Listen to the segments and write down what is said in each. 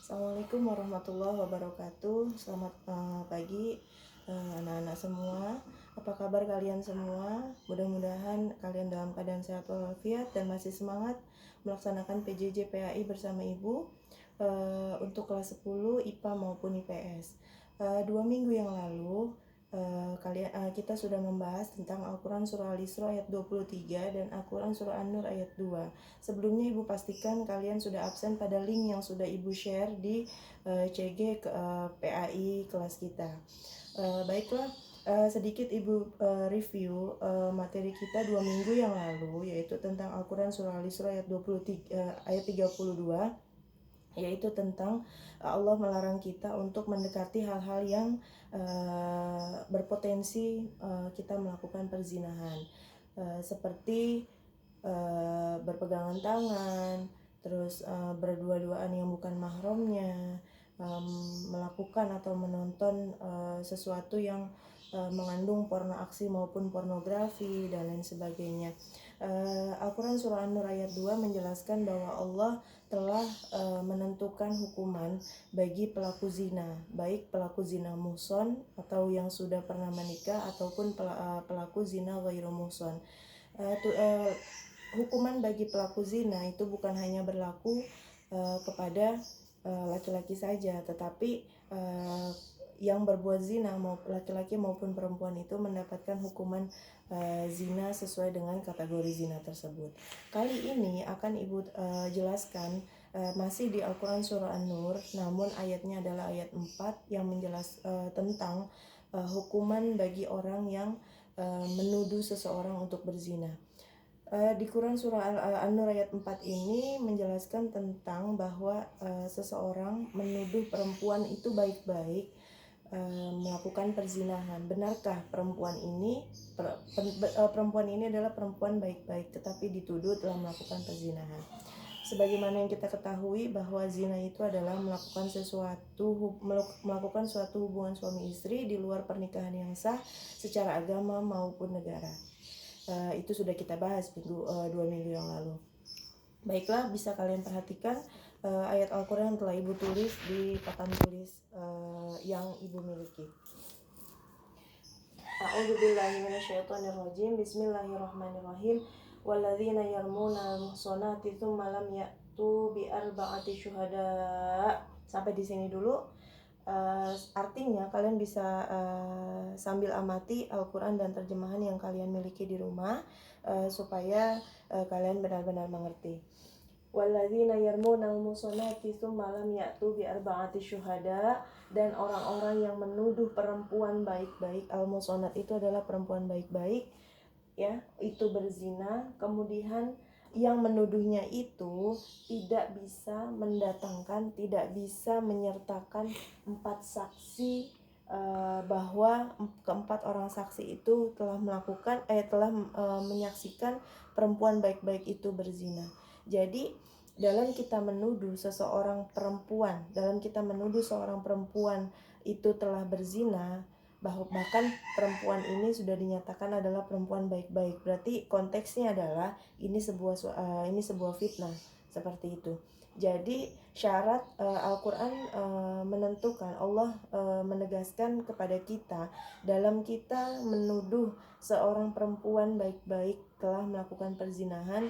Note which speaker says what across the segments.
Speaker 1: Assalamualaikum warahmatullahi wabarakatuh. Selamat pagi anak-anak semua. Apa kabar kalian semua? Mudah-mudahan kalian dalam keadaan sehat walafiat dan masih semangat melaksanakan PJJ PAI bersama Ibu untuk kelas 10 IPA maupun IPS. 2 minggu yang lalu kita sudah membahas tentang Al-Quran Surah Al-Isra ayat 23 dan Al-Quran Surah An-Nur ayat 2. Sebelumnya Ibu pastikan kalian sudah absen pada link yang sudah Ibu share di CG PAI kelas kita. Baiklah, sedikit Ibu review materi kita 2 minggu yang lalu, yaitu tentang Al-Quran Surah Al-Isra ayat 32, yaitu tentang Allah melarang kita untuk mendekati hal-hal yang berpotensi kita melakukan perzinahan, seperti berpegangan tangan, terus berdua-duaan yang bukan mahramnya, melakukan atau menonton sesuatu yang mengandung porno aksi maupun pornografi dan lain sebagainya. Al-Quran Surah An-Nur ayat 2 menjelaskan bahwa Allah telah menentukan hukuman bagi pelaku zina, baik pelaku zina muhson atau yang sudah pernah menikah ataupun pelaku zina ghairu muhson. Hukuman bagi pelaku zina itu bukan hanya berlaku kepada laki-laki saja, tetapi yang berbuat zina mau laki-laki maupun perempuan itu mendapatkan hukuman zina sesuai dengan kategori zina tersebut. Kali ini akan Ibu jelaskan masih di Al-Quran Surah An-Nur, namun ayatnya adalah ayat 4 yang tentang hukuman bagi orang yang menuduh seseorang untuk berzina. Di Quran Surah An-Nur ayat 4 ini menjelaskan tentang bahwa seseorang menuduh perempuan itu baik-baik melakukan perzinahan. Benarkah perempuan ini adalah perempuan baik-baik tetapi dituduh telah melakukan perzinahan? Sebagaimana yang kita ketahui bahwa zina itu adalah melakukan suatu hubungan suami istri di luar pernikahan yang sah secara agama maupun negara. Itu sudah kita bahas 2 minggu yang lalu. Baiklah, bisa kalian perhatikan ayat Al-Quran yang telah Ibu tulis di papan tulis yang Ibu miliki. A'udzubillahi minasyaitonirrajim. Bismillahirrahmanirrahim. Walladzina yarmuna al-muhsanati tsumma lam ya'tu bi arba'ati syuhada. Sampai di sini dulu. Artinya kalian bisa sambil amati Al-Quran dan terjemahan yang kalian miliki di rumah supaya kalian benar-benar mengerti. Walladzina yarmuna al-muhsanati tsumma lam ya'tu bi arba'ati syuhada, dan orang-orang yang menuduh perempuan baik-baik, al-muhsanat itu adalah perempuan baik-baik ya, itu berzina, kemudian yang menuduhnya itu tidak bisa menyertakan 4 saksi bahwa keempat orang saksi itu telah menyaksikan perempuan baik-baik itu berzina. Jadi dalam kita menuduh seorang perempuan itu telah berzina, bahkan perempuan ini sudah dinyatakan adalah perempuan baik-baik, berarti konteksnya adalah ini sebuah fitnah seperti itu. Jadi syarat Al-Quran menentukan, Allah menegaskan kepada kita dalam kita menuduh seorang perempuan baik-baik telah melakukan perzinahan,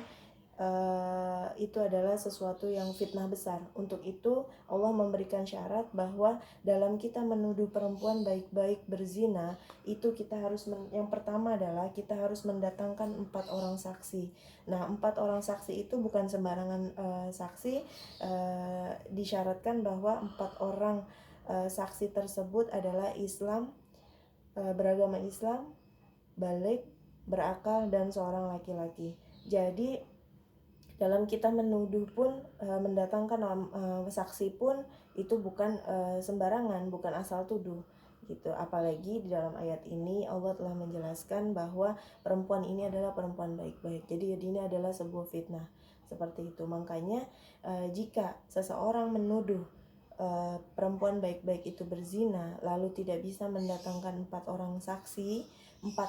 Speaker 1: itu adalah sesuatu yang fitnah besar. Untuk itu Allah memberikan syarat bahwa dalam kita menuduh perempuan baik-baik berzina, itu kita harus yang pertama adalah kita harus mendatangkan 4 orang saksi. Nah, 4 orang saksi itu bukan sembarangan saksi. Disyaratkan bahwa 4 orang saksi tersebut adalah beragama Islam, balik, berakal, dan seorang laki-laki. Jadi dalam kita menuduh pun, mendatangkan saksi pun itu bukan sembarangan, bukan asal tuduh gitu. Apalagi di dalam ayat ini Allah telah menjelaskan bahwa perempuan ini adalah perempuan baik-baik. Jadi ini adalah sebuah fitnah seperti itu. Makanya jika seseorang menuduh perempuan baik-baik itu berzina lalu tidak bisa mendatangkan 4 orang saksi,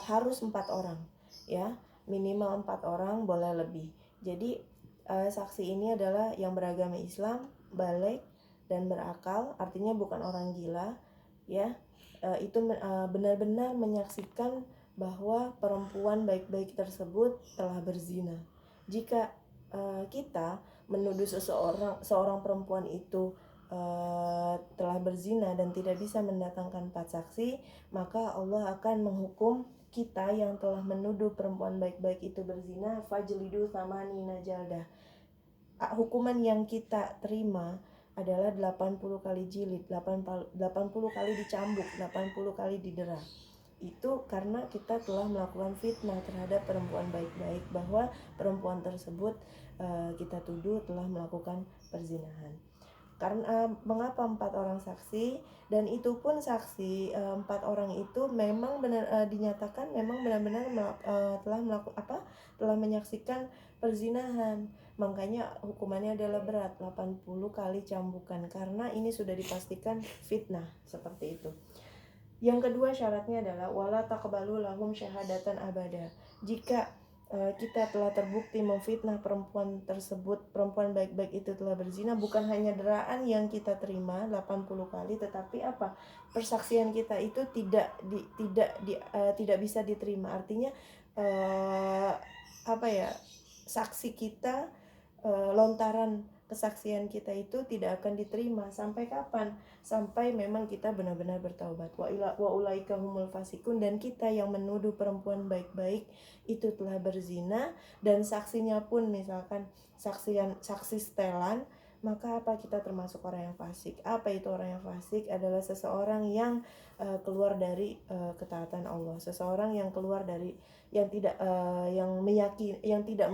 Speaker 1: harus 4 orang ya, minimal 4 orang, boleh lebih. Jadi saksi ini adalah yang beragama Islam, balik, dan berakal, artinya bukan orang gila, ya. Itu benar-benar menyaksikan bahwa perempuan baik-baik tersebut telah berzina. Jika kita menuduh seorang perempuan itu telah berzina dan tidak bisa mendatangkan 4 saksi, maka Allah akan menghukum kita yang telah menuduh perempuan baik-baik itu berzina, fajlidu tsamanina jaldah. Hukuman yang kita terima adalah 80 kali jilid, 80 kali dicambuk, 80 kali didera. Itu karena kita telah melakukan fitnah terhadap perempuan baik-baik, bahwa perempuan tersebut kita tuduh telah melakukan perzinahan. Karena mengapa 4 orang saksi, dan itu pun saksi 4 orang itu memang benar dinyatakan memang benar-benar telah menyaksikan perzinahan. Makanya hukumannya adalah berat, 80 kali cambukan, karena ini sudah dipastikan fitnah seperti itu. Yang kedua syaratnya adalah wala taqbalu lahum syahadatan abada. Jika kita telah terbukti memfitnah perempuan tersebut, perempuan baik-baik itu telah berzina, bukan hanya deraan yang kita terima 80 kali, tetapi persaksian kita itu tidak bisa diterima. Artinya saksi kita, lontaran kesaksian kita itu tidak akan diterima. Sampai kapan? Sampai memang kita benar-benar bertaubat. Wa ulaika humul fasikun, dan kita yang menuduh perempuan baik-baik itu telah berzina dan saksinya pun misalkan saksi setelan, maka kita termasuk orang yang fasik. Apa itu orang yang fasik? Adalah seseorang yang keluar dari ketaatan Allah, seseorang yang keluar dari yang tidak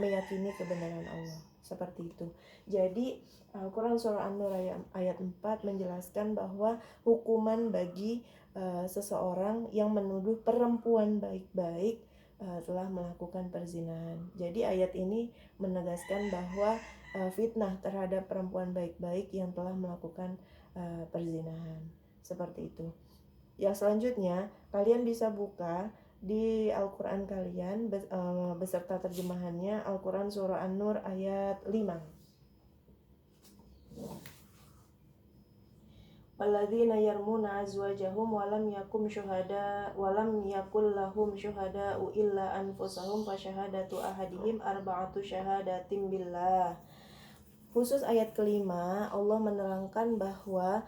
Speaker 1: meyakini kebenaran Allah, seperti itu. Jadi Al-Quran surah An-Nur ayat 4 menjelaskan bahwa hukuman bagi seseorang yang menuduh perempuan baik-baik telah melakukan perzinahan. Jadi ayat ini menegaskan bahwa fitnah terhadap perempuan baik-baik yang telah melakukan perzinahan. Seperti itu. Yang selanjutnya, kalian bisa buka di Al-Quran kalian beserta terjemahannya, Al-Quran surah An-Nur ayat 5. Walladzina yarmuna azwajahum walam yakul lahum syuhada'u illa anfusahum fasyahadatu ahadihim arba'atu syahadatim billah. Khusus ayat kelima, Allah menerangkan bahwa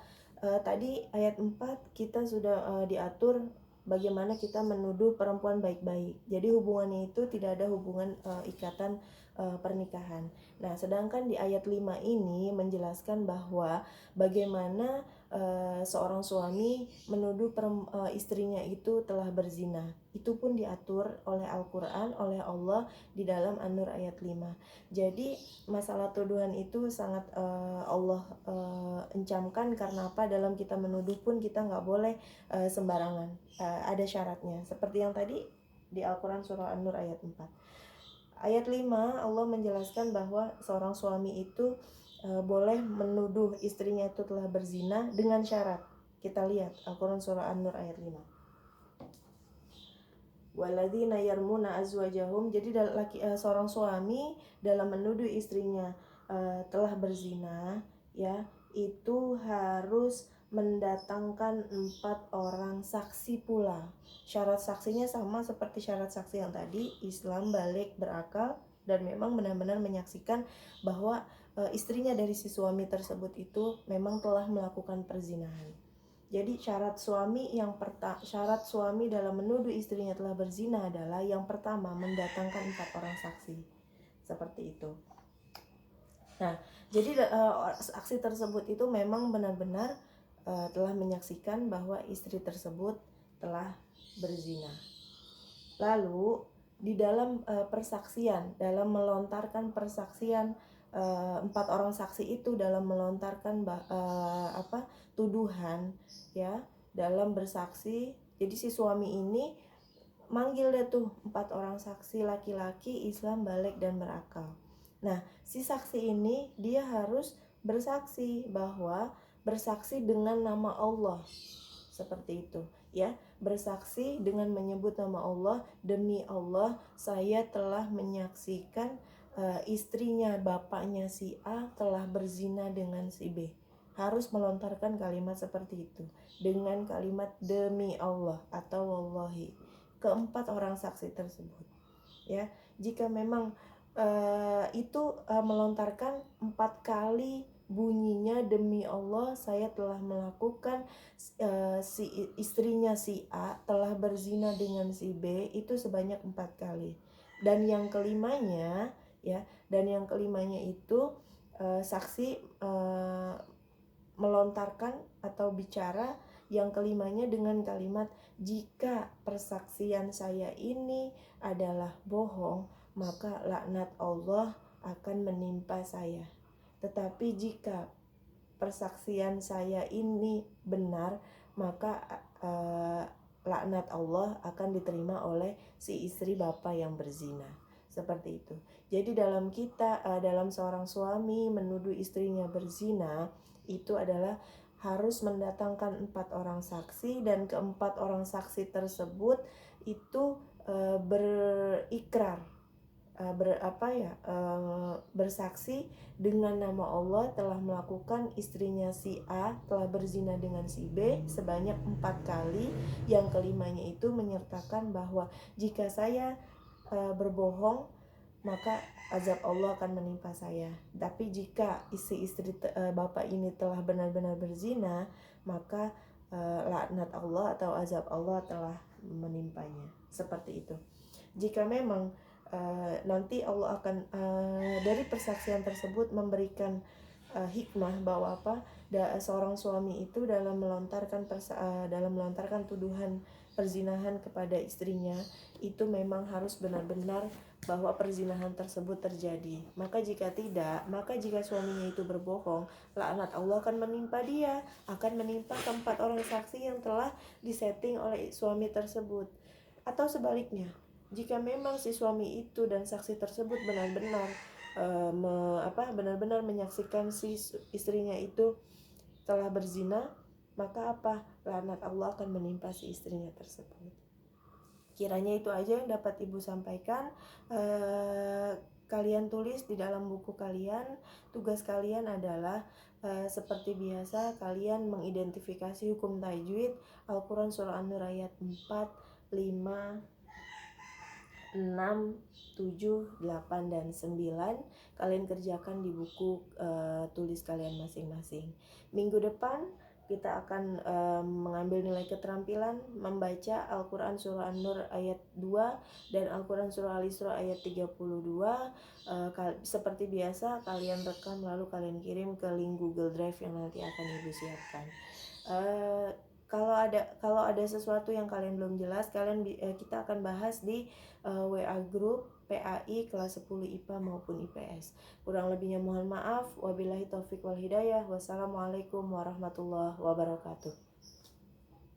Speaker 1: tadi ayat 4 kita sudah diatur bagaimana kita menuduh perempuan baik-baik. Jadi hubungannya itu tidak ada hubungan ikatan pernikahan. Nah, sedangkan di ayat 5 ini menjelaskan bahwa bagaimana seorang suami menuduh istrinya itu telah berzina. Itu pun diatur oleh Al-Quran, oleh Allah di dalam An-Nur ayat 5. Jadi masalah tuduhan itu sangat Allah encamkan. Karena apa? Dalam kita menuduh pun kita nggak boleh sembarangan, ada syaratnya. Seperti yang tadi di Al-Quran surah An-Nur ayat 4. Ayat 5 Allah menjelaskan bahwa seorang suami itu boleh menuduh istrinya itu telah berzina dengan syarat. Kita lihat Al-Quran surah An-Nur ayat 5. Walladzina yarmuna azwajahum. Jadi seorang suami dalam menuduh istrinya telah berzina, ya, itu harus mendatangkan 4 orang saksi pula. Syarat saksinya sama seperti syarat saksi yang tadi, Islam, balik, berakal, dan memang benar-benar menyaksikan bahwa istrinya dari si suami tersebut itu memang telah melakukan perzinahan. Jadi syarat suami dalam menuduh istrinya telah berzina adalah yang pertama mendatangkan 4 orang saksi. Seperti itu. Nah, jadi saksi tersebut itu memang benar-benar telah menyaksikan bahwa istri tersebut telah berzina. Lalu di dalam persaksian, dalam melontarkan persaksian 4 orang saksi itu dalam melontarkan tuduhan, ya, dalam bersaksi. Jadi si suami ini manggil deh tuh 4 orang saksi laki-laki, Islam, balik, dan berakal. Nah, si saksi ini dia harus bersaksi dengan nama Allah, seperti itu, ya. Bersaksi dengan menyebut nama Allah, demi Allah saya telah menyaksikan istrinya bapaknya si A telah berzina dengan si B. harus melontarkan kalimat seperti itu dengan kalimat demi Allah atau wallahi, keempat orang saksi tersebut. Ya, jika memang melontarkan 4 kali bunyinya demi Allah saya telah melakukan, si istrinya si A telah berzina dengan si B, itu sebanyak 4 kali. Dan yang kelimanya itu saksi melontarkan atau bicara yang kelimanya dengan kalimat, jika persaksian saya ini adalah bohong maka laknat Allah akan menimpa saya. Tetapi jika persaksian saya ini benar maka laknat Allah akan diterima oleh si istri bapak yang berzina. Seperti itu. Jadi dalam seorang suami menuduh istrinya berzina, itu adalah harus mendatangkan 4 orang saksi, dan keempat orang saksi tersebut itu berikrar, bersaksi dengan nama Allah telah melakukan istrinya si A telah berzina dengan si B sebanyak 4 kali. Yang kelimanya itu menyertakan bahwa jika saya berbohong maka azab Allah akan menimpa saya. Tapi jika istri bapak ini telah benar-benar berzina, maka laknat Allah atau azab Allah telah menimpanya. Seperti itu. Jika memang nanti Allah akan dari persaksian tersebut memberikan hikmah bahwa seorang suami itu dalam melontarkan tuduhan perzinahan kepada istrinya itu memang harus benar-benar bahwa perzinahan tersebut terjadi. Maka jika tidak, maka jika suaminya itu berbohong, laknat Allah akan menimpa dia, akan menimpa keempat orang saksi yang telah disetting oleh suami tersebut. Atau sebaliknya, jika memang si suami itu dan saksi tersebut benar-benar benar-benar menyaksikan si istrinya itu telah berzina, maka laknat Allah akan menimpa si istrinya tersebut. Kiranya itu aja yang dapat Ibu sampaikan. Kalian tulis di dalam buku kalian. Tugas kalian adalah seperti biasa kalian mengidentifikasi hukum tajwid Al-Quran Surah An-Nur ayat 4, 5, 6, 7, 8, dan 9. Kalian kerjakan di buku tulis kalian masing-masing. Minggu depan kita akan mengambil nilai keterampilan membaca Al-Quran Surah An-Nur ayat 2 dan Al-Quran Surah Al-Isra ayat 32. Seperti biasa kalian rekam lalu kalian kirim ke link Google Drive yang nanti akan Ibu siapkan. Kalau ada sesuatu yang kalian belum jelas, kita akan bahas di WA Group PAI kelas 10 IPA maupun IPS. Kurang lebihnya mohon maaf. Wabillahi taufik wal hidayah. Wassalamualaikum warahmatullahi wabarakatuh.